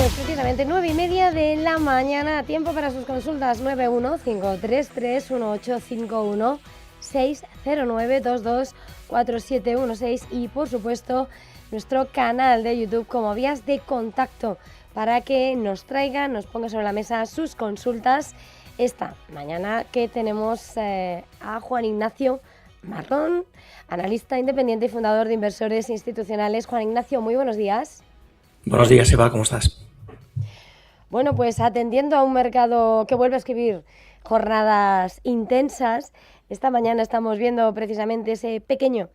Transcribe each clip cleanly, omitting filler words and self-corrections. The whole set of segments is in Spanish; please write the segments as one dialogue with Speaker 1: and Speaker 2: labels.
Speaker 1: Pues precisamente 9:30 de la mañana, tiempo para sus consultas. 915331851 609224716 y por supuesto nuestro canal de YouTube como vías de contacto para que nos traigan, nos ponga sobre la mesa sus consultas. Esta mañana que tenemos a Juan Ignacio Marrón, analista independiente y fundador de Inversores Institucionales. Juan Ignacio, muy buenos días.
Speaker 2: Buenos días, Eva, ¿cómo estás?
Speaker 1: Bueno, pues atendiendo a un mercado que vuelve a escribir jornadas intensas, esta mañana estamos viendo precisamente ese pequeño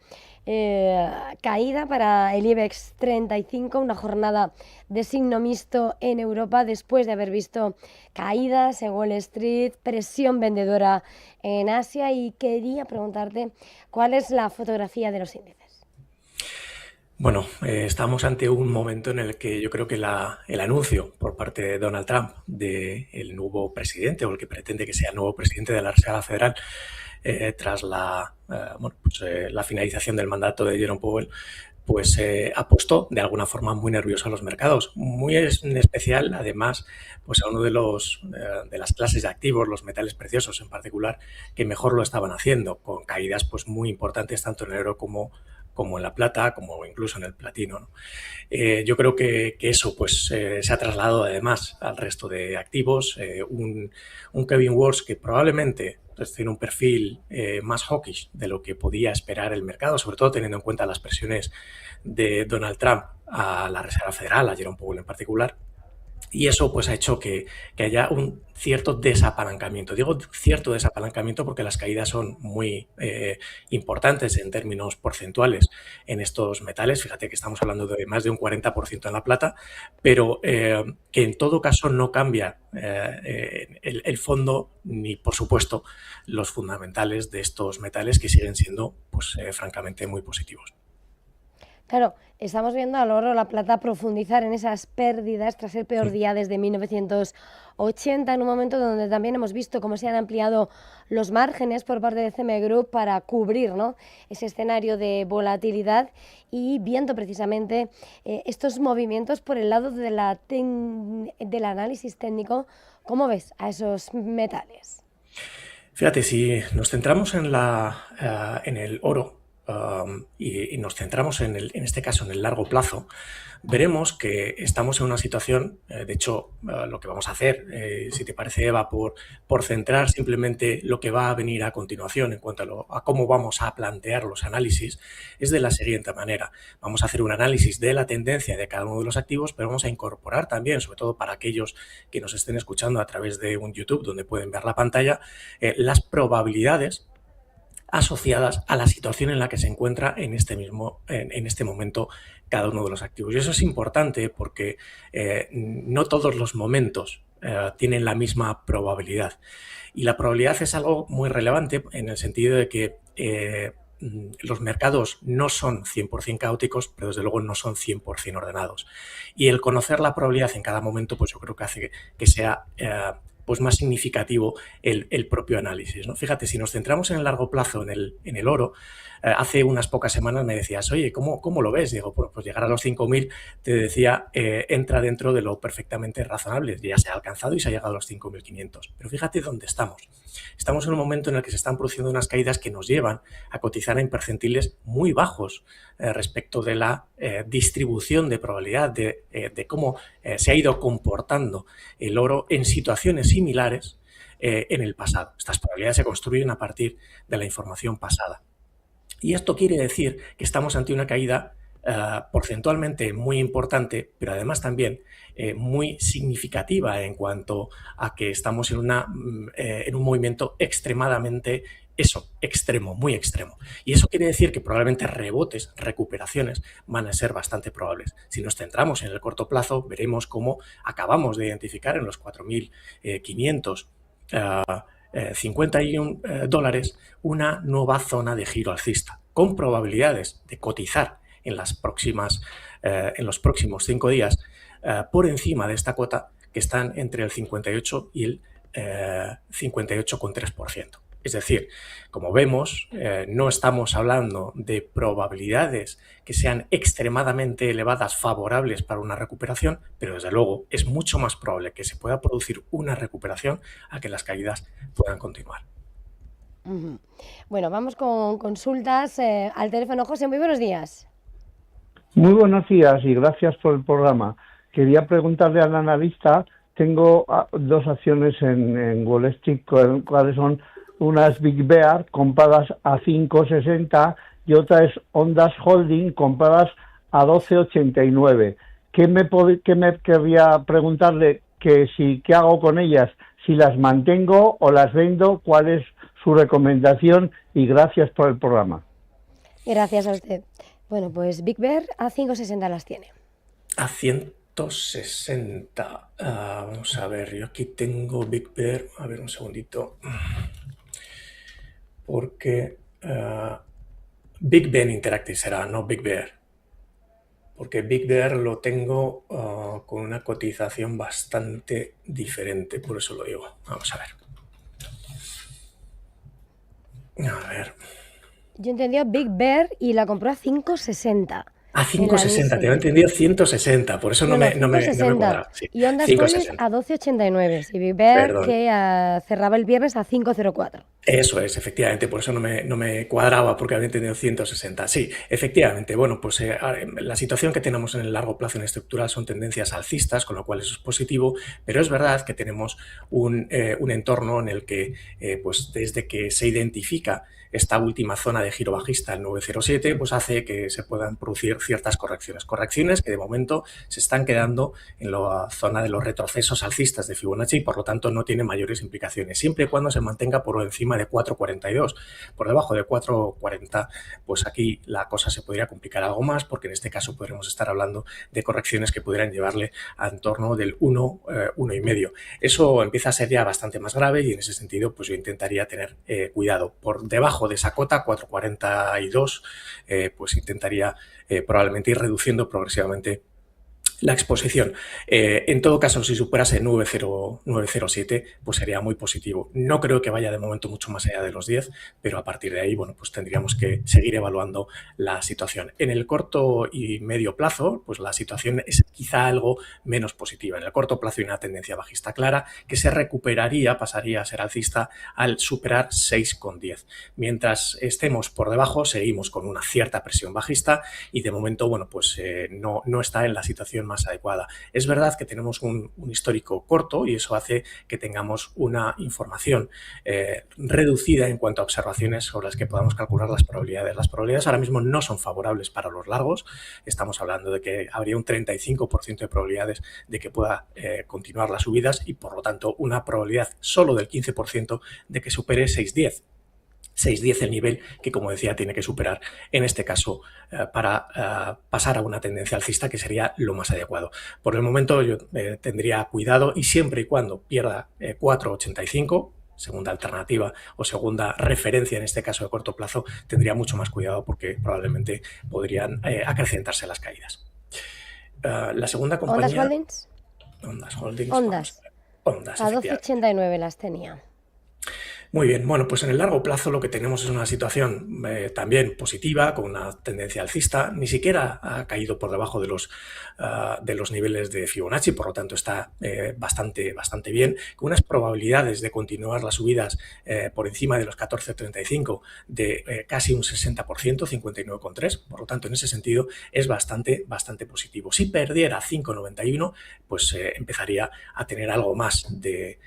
Speaker 1: caída para el IBEX 35, una jornada de signo mixto en Europa después de haber visto caídas en Wall Street, presión vendedora en Asia, y quería preguntarte cuál es la fotografía de los índices.
Speaker 2: Bueno, estamos ante un momento en el que yo creo que el anuncio por parte de Donald Trump del nuevo presidente, o el que pretende que sea el nuevo presidente de la Reserva Federal, tras la finalización del mandato de Jerome Powell, pues ha puesto de alguna forma muy nerviosos a los mercados, muy en especial, además, pues a uno de las clases de activos, los metales preciosos en particular, que mejor lo estaban haciendo, con caídas pues muy importantes tanto en el oro como en la plata, como incluso en el platino, ¿no? Yo creo que eso pues se ha trasladado además al resto de activos. Un Kevin Warsh que probablemente pues tiene un perfil más hawkish de lo que podía esperar el mercado, sobre todo teniendo en cuenta las presiones de Donald Trump a la Reserva Federal, a Jerome Powell en particular. Y eso pues ha hecho que haya un cierto desapalancamiento. Digo cierto desapalancamiento porque las caídas son muy importantes en términos porcentuales en estos metales. Fíjate que estamos hablando de más de un 40% en la plata, pero que en todo caso no cambia el fondo ni, por supuesto, los fundamentales de estos metales, que siguen siendo pues francamente muy positivos.
Speaker 1: Claro, estamos viendo al oro, la plata, profundizar en esas pérdidas tras el peor día desde 1980, en un momento donde también hemos visto cómo se han ampliado los márgenes por parte de CME Group para cubrir, ¿no?, ese escenario de volatilidad, y viendo precisamente estos movimientos por el lado del análisis técnico. ¿Cómo ves a esos metales?
Speaker 2: Fíjate, si nos centramos en el oro, y nos centramos en este caso en el largo plazo, veremos que estamos en una situación, de hecho, lo que vamos a hacer, si te parece, Eva, por centrar simplemente lo que va a venir a continuación en cuanto a cómo vamos a plantear los análisis, es de la siguiente manera. Vamos a hacer un análisis de la tendencia de cada uno de los activos, pero vamos a incorporar también, sobre todo para aquellos que nos estén escuchando a través de un YouTube donde pueden ver la pantalla, las probabilidades asociadas a la situación en la que se encuentra en este momento cada uno de los activos. Y eso es importante porque no todos los momentos tienen la misma probabilidad. Y la probabilidad es algo muy relevante en el sentido de que los mercados no son 100% caóticos, pero desde luego no son 100% ordenados. Y el conocer la probabilidad en cada momento, pues yo creo que hace que sea pues más significativo el propio análisis, ¿no? Fíjate, si nos centramos en el largo plazo, en el oro, hace unas pocas semanas me decías, oye, ¿cómo lo ves? Digo, pues llegar a los 5.000, te decía, entra dentro de lo perfectamente razonable. Ya se ha alcanzado y se ha llegado a los 5.500. Pero fíjate dónde estamos. Estamos en un momento en el que se están produciendo unas caídas que nos llevan a cotizar en percentiles muy bajos respecto de la distribución de probabilidad, de cómo se ha ido comportando el oro en situaciones similares en el pasado. Estas probabilidades se construyen a partir de la información pasada. Y esto quiere decir que estamos ante una caída porcentualmente muy importante, pero además también muy significativa en cuanto a que estamos en un movimiento extremadamente extremo, muy extremo. Y eso quiere decir que probablemente rebotes, recuperaciones, van a ser bastante probables. Si nos centramos en el corto plazo, veremos cómo acabamos de identificar en los 4.500 $51 una nueva zona de giro alcista, con probabilidades de cotizar en los próximos 5 días por encima de esta cota, que están entre el 58 y el 58,3%. Es decir, como vemos, no estamos hablando de probabilidades que sean extremadamente elevadas, favorables para una recuperación, pero desde luego es mucho más probable que se pueda producir una recuperación a que las caídas puedan continuar.
Speaker 1: Ujú. Bueno, vamos con consultas al teléfono. José, muy buenos días.
Speaker 3: Muy buenos días y gracias por el programa. Quería preguntarle al analista, tengo dos acciones en Wall Street, cuáles son unas Big Bear compradas a 5,60 y otra es Ondas Holding compradas a 12,89. ¿Qué me querría preguntarle qué hago con ellas? Si las mantengo o las vendo, ¿cuál es su recomendación? Y gracias por el programa.
Speaker 1: Gracias a usted. Bueno, pues Big Bear a 5,60 las tiene.
Speaker 2: A 160. Vamos a ver, yo aquí tengo Big Bear. A ver, un segundito. Porque Big Ben Interactive será, no Big Bear. Porque Big Bear lo tengo con una cotización bastante diferente, por eso lo digo. Vamos a ver. A ver.
Speaker 1: Yo entendí Big Bear y la compró a 5,60.
Speaker 2: A 5,60, te había entendido 160, por eso no me cuadra. Sí,
Speaker 1: y Ondas Holding a 12,89. Y Big Bear que cerraba el viernes a 5,04.
Speaker 2: Eso es, efectivamente, por eso no me cuadraba, porque había entendido 160. Sí, efectivamente, bueno, pues la situación que tenemos en el largo plazo en estructural son tendencias alcistas, con lo cual eso es positivo, pero es verdad que tenemos un entorno en el que, pues desde que se identifica esta última zona de giro bajista, el 907, pues hace que se puedan producir ciertas correcciones que de momento se están quedando en la zona de los retrocesos alcistas de Fibonacci y por lo tanto no tiene mayores implicaciones, siempre y cuando se mantenga por encima de 4,42. Por debajo de 4,40, pues aquí la cosa se podría complicar algo más, porque en este caso podremos estar hablando de correcciones que pudieran llevarle a en torno del 1,5. Eso empieza a ser ya bastante más grave y en ese sentido pues yo intentaría tener cuidado. Por debajo de esa cota, 4,42, pues intentaría probablemente ir reduciendo progresivamente la exposición. En todo caso, si superase 907, pues sería muy positivo. No creo que vaya de momento mucho más allá de los 10, pero a partir de ahí, bueno, pues tendríamos que seguir evaluando la situación. En el corto y medio plazo, pues la situación es quizá algo menos positiva. En el corto plazo hay una tendencia bajista clara que se recuperaría, pasaría a ser alcista al superar 6,10. Mientras estemos por debajo, seguimos con una cierta presión bajista y de momento, bueno, pues no está en la situación más adecuada. Es verdad que tenemos un histórico corto y eso hace que tengamos una información reducida en cuanto a observaciones sobre las que podamos calcular las probabilidades. Las probabilidades ahora mismo no son favorables para los largos. Estamos hablando de que habría un 35% de probabilidades de que pueda continuar las subidas y por lo tanto una probabilidad solo del 15% de que supere 6,10. 6,10 el nivel que, como decía, tiene que superar en este caso para pasar a una tendencia alcista, que sería lo más adecuado. Por el momento yo tendría cuidado y siempre y cuando pierda 4,85, segunda alternativa o segunda referencia en este caso de corto plazo, tendría mucho más cuidado porque probablemente podrían acrecentarse las caídas. La segunda compañía...
Speaker 1: ¿Ondas Holdings?
Speaker 2: Ondas Holdings.
Speaker 1: Ondas a 12,89 las tenía.
Speaker 2: Muy bien, bueno, pues en el largo plazo lo que tenemos es una situación también positiva, con una tendencia alcista. Ni siquiera ha caído por debajo de los niveles de Fibonacci, por lo tanto está bastante bien, con unas probabilidades de continuar las subidas por encima de los 14,35 de casi un 60%, 59,3. Por lo tanto, en ese sentido es bastante positivo. Si perdiera 5,91, pues empezaría a tener algo más de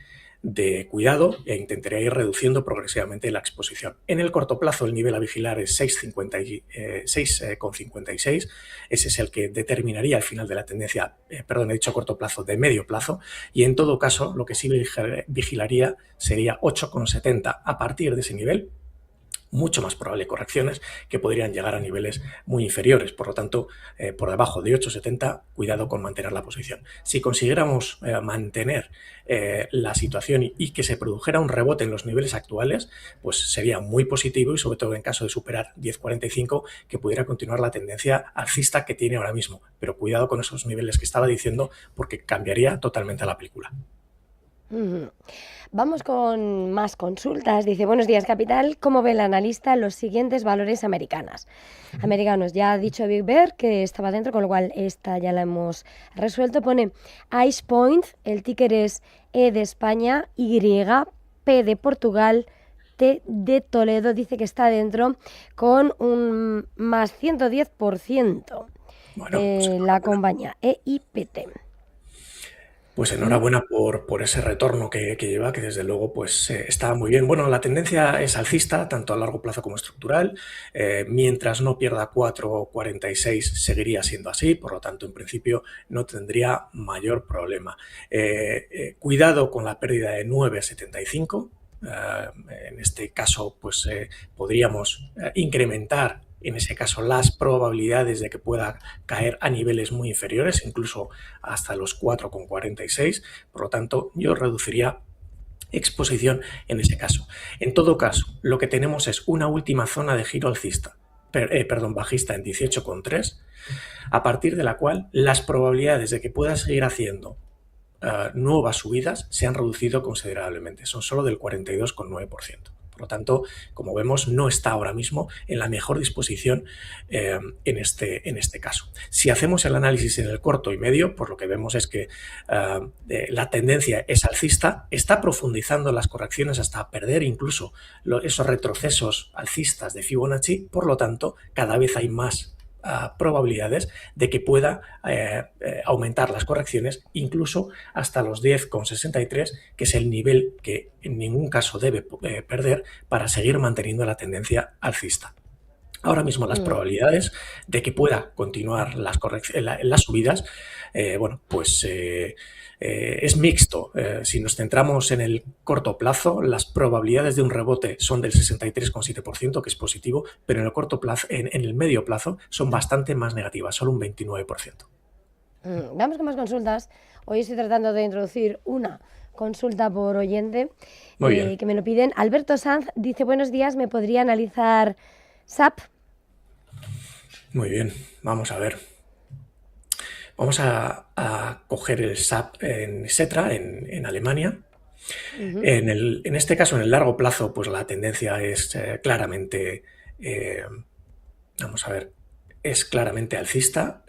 Speaker 2: cuidado e intentaría ir reduciendo progresivamente la exposición. En el corto plazo el nivel a vigilar es 6,56, ese es el que determinaría el final de la tendencia, he dicho corto plazo, de medio plazo, y en todo caso lo que sí vigilaría sería 8,70. A partir de ese nivel, mucho más probable correcciones que podrían llegar a niveles muy inferiores. Por lo tanto, por debajo de 8,70, cuidado con mantener la posición. Si consiguiéramos mantener la situación y que se produjera un rebote en los niveles actuales, pues sería muy positivo y sobre todo en caso de superar 10,45, que pudiera continuar la tendencia alcista que tiene ahora mismo. Pero cuidado con esos niveles que estaba diciendo porque cambiaría totalmente la película.
Speaker 1: Ujú. Vamos con más consultas. Dice, buenos días, Capital. ¿Cómo ve el analista los siguientes valores americanos? Ya ha dicho Big Bear que estaba dentro, con lo cual esta ya la hemos resuelto. Pone Ice Point, el ticker es E de España, Y, P de Portugal, T de Toledo. Dice que está dentro con un más 110%.
Speaker 2: Bueno, pues
Speaker 1: La compañía EIPT.
Speaker 2: Pues enhorabuena por ese retorno que lleva, que desde luego pues está muy bien. Bueno, la tendencia es alcista, tanto a largo plazo como estructural. Mientras no pierda 4,46 seguiría siendo así, por lo tanto, en principio no tendría mayor problema. Cuidado con la pérdida de 9,75. En este caso, pues podríamos incrementar en ese caso las probabilidades de que pueda caer a niveles muy inferiores, incluso hasta los 4,46. Por lo tanto, yo reduciría exposición en ese caso. En todo caso, lo que tenemos es una última zona de giro alcista, bajista en 18,3, a partir de la cual las probabilidades de que pueda seguir haciendo nuevas subidas se han reducido considerablemente, son solo del 42,9%. Por lo tanto, como vemos, no está ahora mismo en la mejor disposición en este caso. Si hacemos el análisis en el corto y medio, pues lo que vemos es que la tendencia es alcista, está profundizando las correcciones hasta perder incluso esos retrocesos alcistas de Fibonacci, por lo tanto, cada vez hay más probabilidades de que pueda aumentar las correcciones incluso hasta los 10,63, que es el nivel que en ningún caso debe perder para seguir manteniendo la tendencia alcista. Ahora mismo las probabilidades de que pueda continuar las subidas, bueno, pues es mixto. Si nos centramos en el corto plazo, las probabilidades de un rebote son del 63,7%, que es positivo, pero en el corto plazo, en el medio plazo, son bastante más negativas, solo un 29%.
Speaker 1: Vamos con más consultas. Hoy estoy tratando de introducir una consulta por oyente que me lo piden. Alberto Sanz dice, buenos días, ¿me podría analizar SAP? Muy bien, vamos a ver. Vamos a coger el SAP en Xetra, en Alemania. En este caso, en el largo plazo, pues la tendencia es claramente, vamos a ver, es claramente alcista.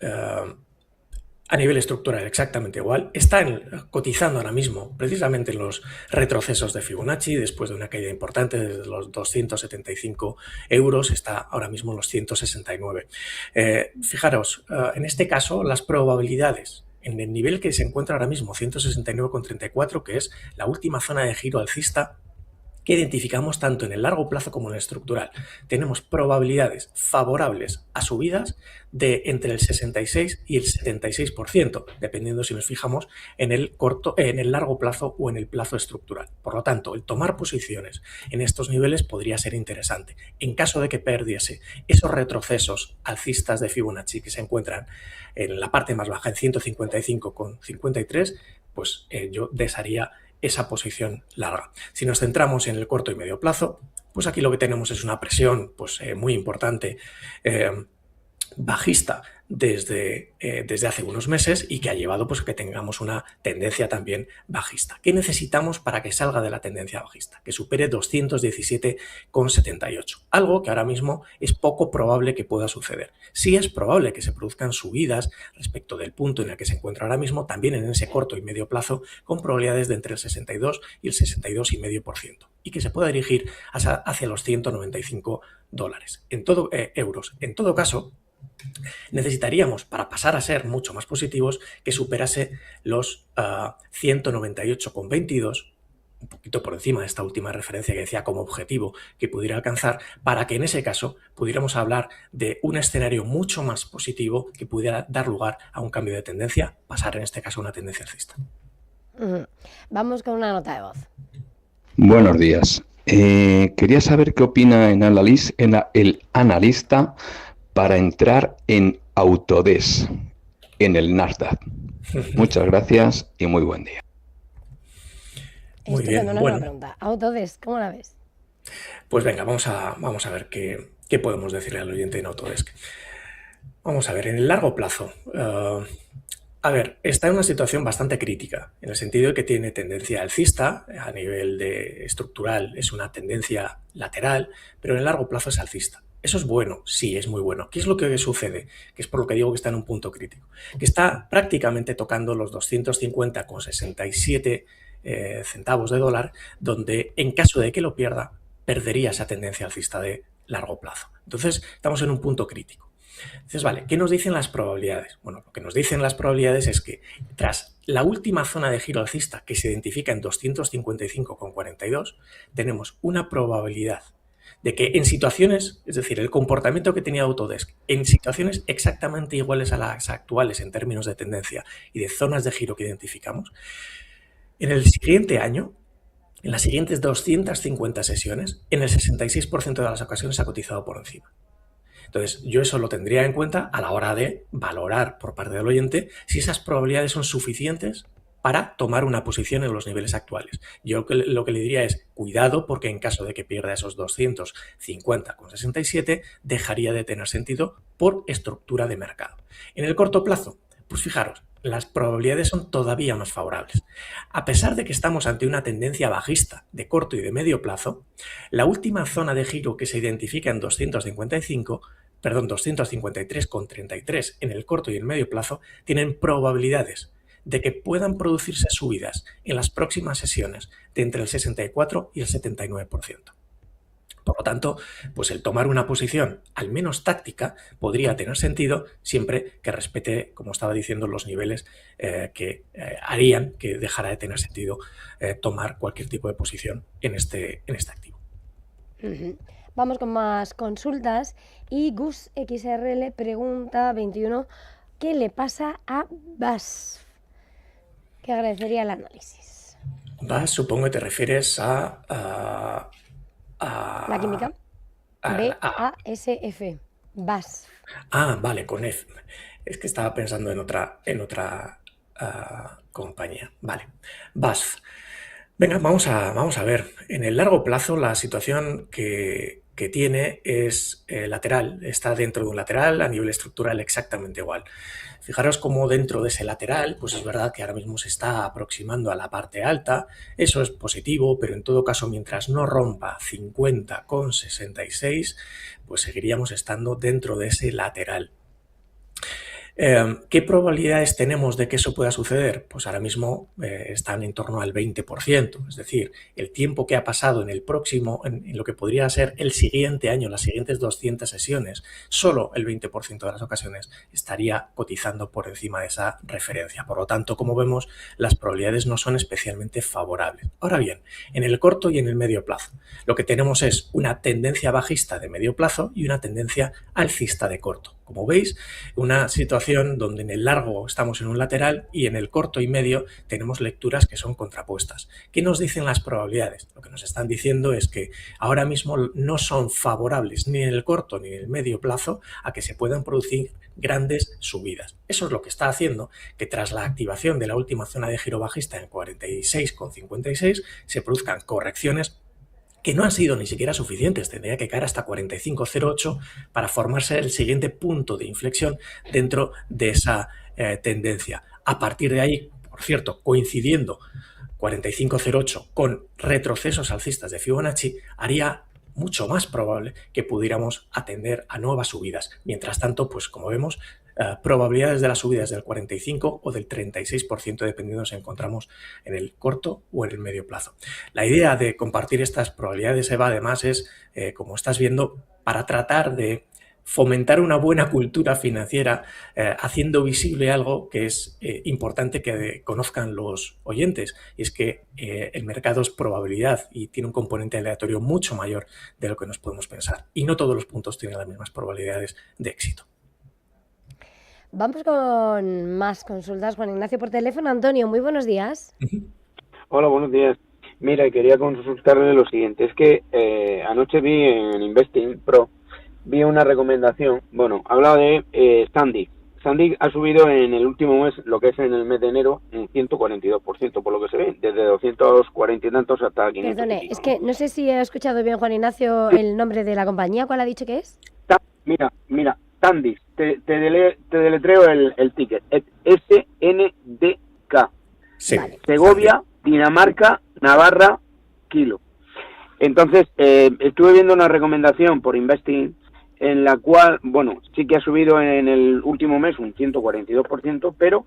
Speaker 1: A nivel estructural exactamente igual. Está cotizando ahora mismo precisamente en los retrocesos de Fibonacci después de una caída importante desde los 275 euros, está ahora mismo en los 169. Fijaros, en este caso las probabilidades en el nivel que se encuentra ahora mismo, 169,34, que es la última zona de giro alcista que identificamos tanto en el largo plazo como en el estructural. Tenemos probabilidades favorables a subidas de entre el 66 y el 76%, dependiendo si nos fijamos en el largo plazo o en el plazo estructural. Por lo tanto, el tomar posiciones en estos niveles podría ser interesante. En caso de que perdiese esos retrocesos alcistas de Fibonacci que se encuentran en la parte más baja, en 155,53, pues yo desharía esa posición larga. Si nos centramos en el corto y medio plazo, pues aquí lo que tenemos es una presión pues, muy importante bajista desde hace unos meses y que ha llevado pues, a que tengamos una tendencia también bajista. ¿Qué necesitamos para que salga de la tendencia bajista? Que supere 217,78. Algo que ahora mismo es poco probable que pueda suceder. Sí es probable que se produzcan subidas respecto del punto en el que se encuentra ahora mismo, también en ese corto y medio plazo, con probabilidades de entre el 62 y el 62,5%. Y que se pueda dirigir hacia los 195 euros. En todo caso, necesitaríamos, para pasar a ser mucho más positivos, que superase los 198,22, un poquito por encima de esta última referencia que decía como objetivo que pudiera alcanzar, para que en ese caso pudiéramos hablar de un escenario mucho más positivo que pudiera dar lugar a un cambio de tendencia, pasar en este caso a una tendencia alcista. Vamos con una nota de voz.
Speaker 4: Buenos días. Quería saber qué opina el analista para entrar en Autodesk, en el Nasdaq. Muchas gracias y muy buen día.
Speaker 1: Muy bien, una buena pregunta. Autodesk, ¿cómo la ves?
Speaker 2: Pues venga, vamos a ver qué podemos decirle al oyente en Autodesk. Vamos a ver, en el largo plazo, A ver, está en una situación bastante crítica, en el sentido de que tiene tendencia alcista, a nivel de estructural es una tendencia lateral, pero en el largo plazo es alcista. Eso es bueno, sí, es muy bueno. ¿Qué es lo que sucede? Que es por lo que digo que está en un punto crítico. Que está prácticamente tocando los 250,67 centavos de dólar, donde en caso de que lo pierda, perdería esa tendencia alcista de largo plazo. Entonces, estamos en un punto crítico. Entonces, vale, ¿qué nos dicen las probabilidades? Bueno, lo que nos dicen las probabilidades es que tras la última zona de giro alcista, que se identifica en 255,42, tenemos una probabilidad de que en situaciones, es decir, el comportamiento que tenía Autodesk, en situaciones exactamente iguales a las actuales en términos de tendencia y de zonas de giro que identificamos, en el siguiente año, en las siguientes 250 sesiones, en el 66% de las ocasiones ha cotizado por encima. Entonces, yo eso lo tendría en cuenta a la hora de valorar por parte del oyente si esas probabilidades son suficientes para tomar una posición en los niveles actuales. Yo lo que le diría es, cuidado, porque en caso de que pierda esos 250,67, dejaría de tener sentido por estructura de mercado. En el corto plazo, pues fijaros, las probabilidades son todavía más favorables. A pesar de que estamos ante una tendencia bajista de corto y de medio plazo, la última zona de giro que se identifica en 253,33 en el corto y el medio plazo tienen probabilidades de que puedan producirse subidas en las próximas sesiones de entre el 64 y el 79%. Por lo tanto, pues el tomar una posición, al menos táctica, podría tener sentido siempre que respete, como estaba diciendo, los niveles que harían que dejara de tener sentido tomar cualquier tipo de posición en este activo.
Speaker 1: Vamos con más consultas y Gus XRL pregunta 21, ¿qué le pasa a BASF? Que agradecería el análisis.
Speaker 2: BASF, supongo que te refieres a
Speaker 1: la química. BASF. BASF.
Speaker 2: Ah, vale, con F. Es que estaba pensando en otra compañía. Vale, BASF. Venga, vamos a ver. En el largo plazo la situación que tiene es lateral. Está dentro de un lateral a nivel estructural exactamente igual. Fijaros cómo dentro de ese lateral, pues es verdad que ahora mismo se está aproximando a la parte alta. Eso es positivo, pero en todo caso, mientras no rompa 50,66, pues seguiríamos estando dentro de ese lateral. ¿Qué probabilidades tenemos de que eso pueda suceder? Pues ahora mismo están en torno al 20%, es decir, el tiempo que ha pasado en el próximo, en lo que podría ser el siguiente año, las siguientes 200 sesiones, solo el 20% de las ocasiones estaría cotizando por encima de esa referencia. Por lo tanto, como vemos, las probabilidades no son especialmente favorables. Ahora bien, en el corto y en el medio plazo, lo que tenemos es una tendencia bajista de medio plazo y una tendencia alcista de corto. Como veis, una situación donde en el largo estamos en un lateral y en el corto y medio tenemos lecturas que son contrapuestas. ¿Qué nos dicen las probabilidades? Lo que nos están diciendo es que ahora mismo no son favorables ni en el corto ni en el medio plazo a que se puedan producir grandes subidas. Eso es lo que está haciendo que tras la activación de la última zona de giro bajista en 46,56 se produzcan correcciones que no han sido ni siquiera suficientes, tendría que caer hasta 45,08 para formarse el siguiente punto de inflexión dentro de esa tendencia. A partir de ahí, por cierto, coincidiendo 45,08 con retrocesos alcistas de Fibonacci, haría mucho más probable que pudiéramos atender a nuevas subidas. Mientras tanto, pues como vemos, probabilidades de las subidas del 45 o del 36%, dependiendo si encontramos en el corto o en el medio plazo. La idea de compartir estas probabilidades, Eva, además es, como estás viendo, para tratar de fomentar una buena cultura financiera, haciendo visible algo que es importante que conozcan los oyentes, y es que el mercado es probabilidad y tiene un componente aleatorio mucho mayor de lo que nos podemos pensar, y no todos los puntos tienen las mismas probabilidades de éxito.
Speaker 1: Vamos con más consultas. Juan Ignacio por teléfono. Antonio, muy buenos días.
Speaker 5: Hola, buenos días. Mira, quería consultarle lo siguiente. Es que anoche vi en Investing Pro, vi una recomendación, bueno, hablaba de Sandy. Sandy ha subido en el último mes, lo que es en el mes de enero, un 142%, por lo que se ve, desde 240 y tantos hasta 500.
Speaker 1: Perdone, es que no sé si he escuchado bien, Juan Ignacio, el nombre de la compañía. ¿Cuál ha dicho que es?
Speaker 5: Standis, te deletreo el ticket, SNDK.
Speaker 2: Sí.
Speaker 1: Vale.
Speaker 5: Segovia, Dinamarca, Navarra, Kilo. Entonces, estuve viendo una recomendación por Investing en la cual, bueno, sí que ha subido en el último mes un 142%, pero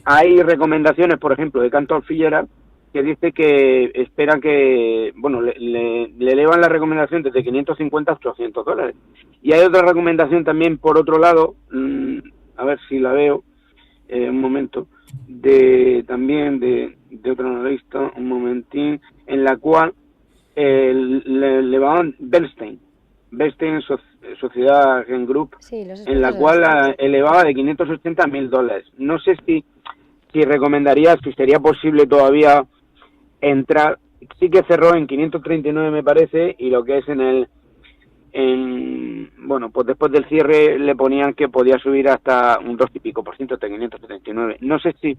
Speaker 5: hay recomendaciones, por ejemplo, de Cantor Fitzgerald, que dice que espera que, bueno, le elevan la recomendación desde 550 a $800. Y hay otra recomendación también, por otro lado, a ver si la veo, un momento, también de otro analista, un momentín, en la cual le elevaban Bernstein, Sociedad Gen Group,
Speaker 1: Sí, los
Speaker 5: en la
Speaker 1: expertos
Speaker 5: cual
Speaker 1: de los
Speaker 5: la elevaba de 580 a $1.000. No sé si recomendarías, si sería posible todavía entrar. Sí que cerró en 539 me parece, y lo que es bueno, pues después del cierre le ponían que podía subir hasta un 2 y pico por ciento, hasta 579. No sé si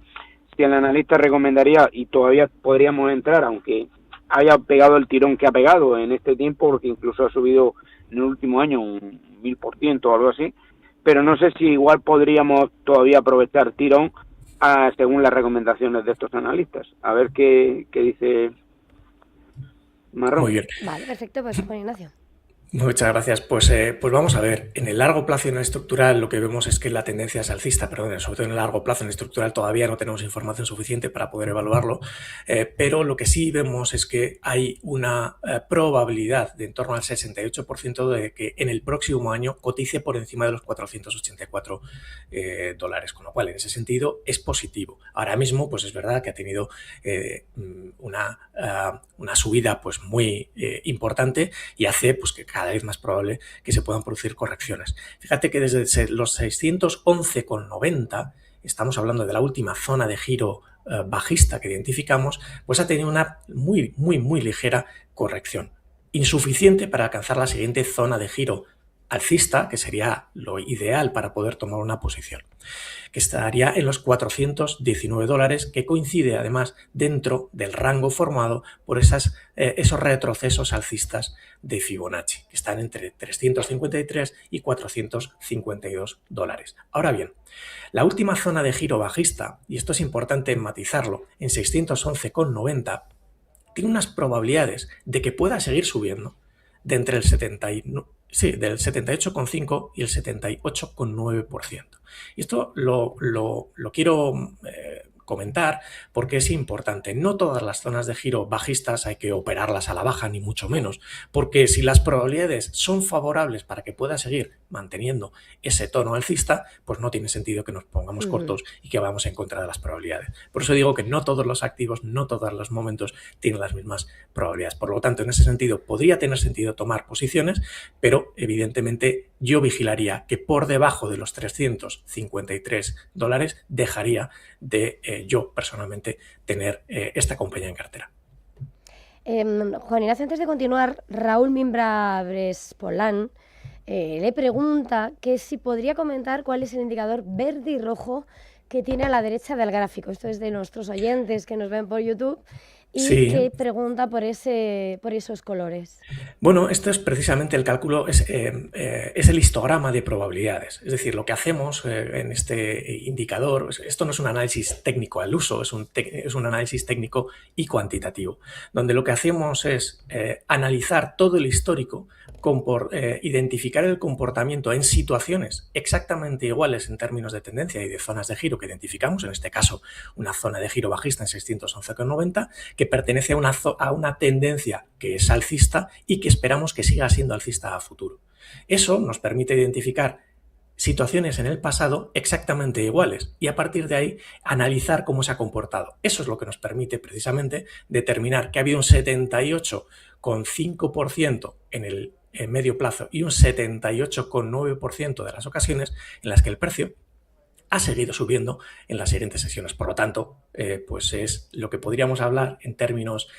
Speaker 5: el analista recomendaría, y todavía podríamos entrar, aunque haya pegado el tirón que ha pegado en este tiempo, porque incluso ha subido en el último año un 1000% o algo así, pero no sé si igual podríamos todavía aprovechar tirón según las recomendaciones de estos analistas. A ver qué dice Marrón.
Speaker 2: Muy bien.
Speaker 1: Vale, perfecto, pues Juan Ignacio.
Speaker 2: Muchas gracias. Pues vamos a ver, en el largo plazo y en el estructural lo que vemos es que la tendencia es alcista, perdón, sobre todo en el largo plazo, en el estructural todavía no tenemos información suficiente para poder evaluarlo, pero lo que sí vemos es que hay una probabilidad de en torno al 68% de que en el próximo año cotice por encima de los $484, con lo cual en ese sentido es positivo. Ahora mismo pues es verdad que ha tenido una subida pues muy importante y hace pues que cada vez más probable que se puedan producir correcciones. Fíjate que desde los 611,90, estamos hablando de la última zona de giro bajista que identificamos, pues ha tenido una muy ligera corrección, insuficiente para alcanzar la siguiente zona de giro alcista, que sería lo ideal para poder tomar una posición, que estaría en los $419, que coincide además dentro del rango formado por esos retrocesos alcistas de Fibonacci, que están entre 353 y $452. Ahora bien, la última zona de giro bajista, y esto es importante matizarlo, en 611,90, tiene unas probabilidades de que pueda seguir subiendo de entre el del 78,5 y el 78,9%. Y esto lo quiero comentar porque es importante. No todas las zonas de giro bajistas hay que operarlas a la baja, ni mucho menos, porque si las probabilidades son favorables para que pueda seguir manteniendo ese tono alcista, pues no tiene sentido que nos pongamos cortos y que vamos en contra de las probabilidades. Por eso digo que no todos los activos, no todos los momentos tienen las mismas probabilidades. Por lo tanto, en ese sentido, podría tener sentido tomar posiciones, pero evidentemente yo vigilaría que por debajo de los $353 dejaría de yo personalmente tener esta compañía en cartera.
Speaker 1: Juan Ignacio, antes de continuar, Raúl Mimbres Polán le pregunta que si podría comentar cuál es el indicador verde y rojo que tiene a la derecha del gráfico. Esto es de nuestros oyentes que nos ven por YouTube y
Speaker 2: sí,
Speaker 1: que pregunta por esos colores.
Speaker 2: Bueno, esto es precisamente el cálculo, es el histograma de probabilidades. Es decir, lo que hacemos en este indicador, esto no es un análisis técnico al uso, es un análisis técnico y cuantitativo, donde lo que hacemos es analizar todo el histórico, identificar el comportamiento en situaciones exactamente iguales en términos de tendencia y de zonas de giro que identificamos, en este caso una zona de giro bajista en 611,90, que pertenece a una tendencia que es alcista y que esperamos que siga siendo alcista a futuro. Eso nos permite identificar situaciones en el pasado exactamente iguales y a partir de ahí analizar cómo se ha comportado. Eso es lo que nos permite precisamente determinar que ha habido un 78,5% en el medio plazo y un 78,9% de las ocasiones en las que el precio ha seguido subiendo en las siguientes sesiones. Por lo tanto, pues es lo que podríamos hablar en términos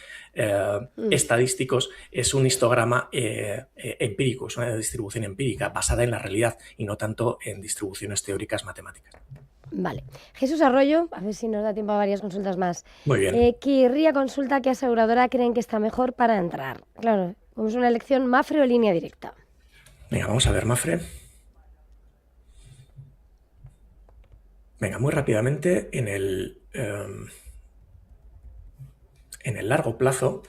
Speaker 2: estadísticos, es un histograma empírico, es una distribución empírica basada en la realidad y no tanto en distribuciones teóricas matemáticas.
Speaker 1: Vale. Jesús Arroyo, a ver si nos da tiempo a varias consultas más.
Speaker 2: Muy bien.
Speaker 1: Querría consulta qué aseguradora creen que está mejor para entrar. Claro, como es una elección, Mafre o línea directa.
Speaker 2: Venga, vamos a ver, Mafre. Venga, muy rápidamente, en el largo plazo,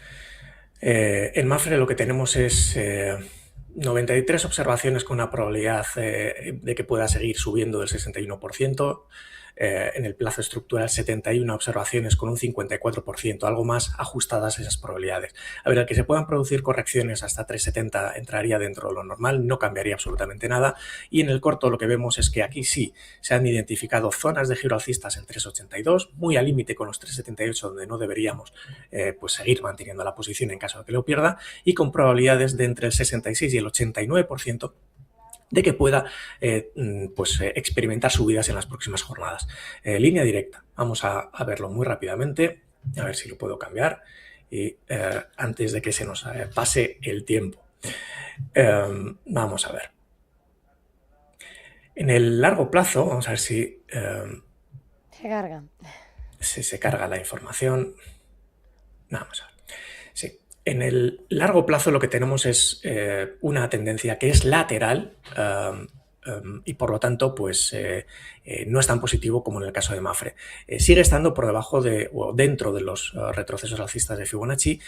Speaker 2: en Mapfre lo que tenemos es 93 observaciones con una probabilidad de que pueda seguir subiendo del 61%. En el plazo estructural 71 observaciones con un 54%, algo más ajustadas esas probabilidades. A ver, el que se puedan producir correcciones hasta 3,70 entraría dentro de lo normal, no cambiaría absolutamente nada. Y en el corto lo que vemos es que aquí sí se han identificado zonas de giro alcistas en 3,82, muy al límite con los 3,78, donde no deberíamos pues seguir manteniendo la posición en caso de que lo pierda, y con probabilidades de entre el 66 y el 89% de que pueda experimentar subidas en las próximas jornadas. Línea directa, vamos a verlo muy rápidamente, a ver si lo puedo cambiar y antes de que se nos pase el tiempo. Vamos a ver. En el largo plazo, vamos a ver si se carga la información. Vamos a ver. Sí. En el largo plazo lo que tenemos es una tendencia que es lateral y por lo tanto pues no es tan positivo como en el caso de Mapfre. Sigue estando por debajo o dentro de los retrocesos alcistas de Fibonacci.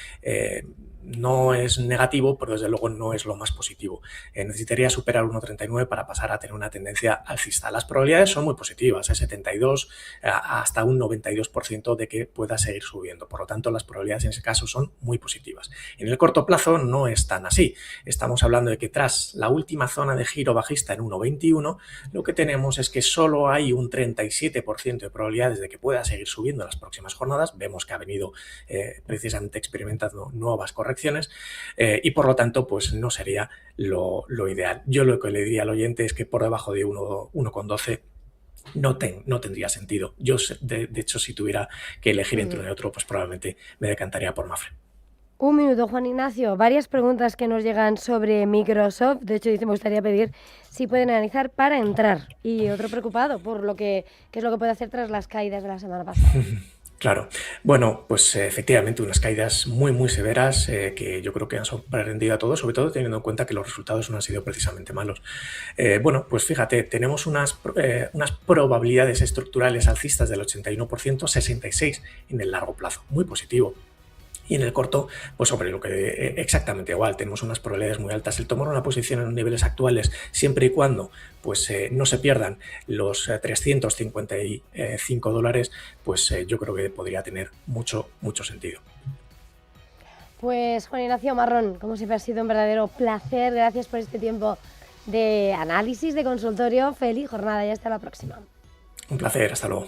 Speaker 2: No es negativo, pero desde luego no es lo más positivo. Necesitaría superar 1,39 para pasar a tener una tendencia alcista. Las probabilidades son muy positivas, 72 hasta un 92% de que pueda seguir subiendo. Por lo tanto, las probabilidades en ese caso son muy positivas. En el corto plazo no es tan así. Estamos hablando de que tras la última zona de giro bajista en 1,21, lo que tenemos es que solo hay un 37% de probabilidades de que pueda seguir subiendo en las próximas jornadas. Vemos que ha venido precisamente experimentando nuevas correcciones y por lo tanto pues no sería lo ideal. Yo lo que le diría al oyente es que por debajo de 1,12 no tendría sentido. Yo de hecho si tuviera que elegir entre uno y otro pues probablemente me decantaría por Mapfre.
Speaker 1: Un minuto, Juan Ignacio. Varias preguntas que nos llegan sobre Microsoft. De hecho, me gustaría pedir si pueden analizar para entrar. Y otro preocupado por qué es lo que puede hacer tras las caídas de la semana pasada.
Speaker 2: Claro. Bueno, pues efectivamente unas caídas muy severas que yo creo que han sorprendido a todos, sobre todo teniendo en cuenta que los resultados no han sido precisamente malos. Bueno, pues fíjate, tenemos unas probabilidades estructurales alcistas del 81%, 66% en el largo plazo, muy positivo. Y en el corto, pues sobre lo que exactamente igual, tenemos unas probabilidades muy altas. El tomar una posición en los niveles actuales, siempre y cuando pues no se pierdan los $355, pues yo creo que podría tener mucho sentido.
Speaker 1: Pues Juan Ignacio Marrón, como siempre ha sido un verdadero placer. Gracias por este tiempo de análisis, de consultorio. Feliz jornada y hasta la próxima.
Speaker 2: Un placer, hasta luego.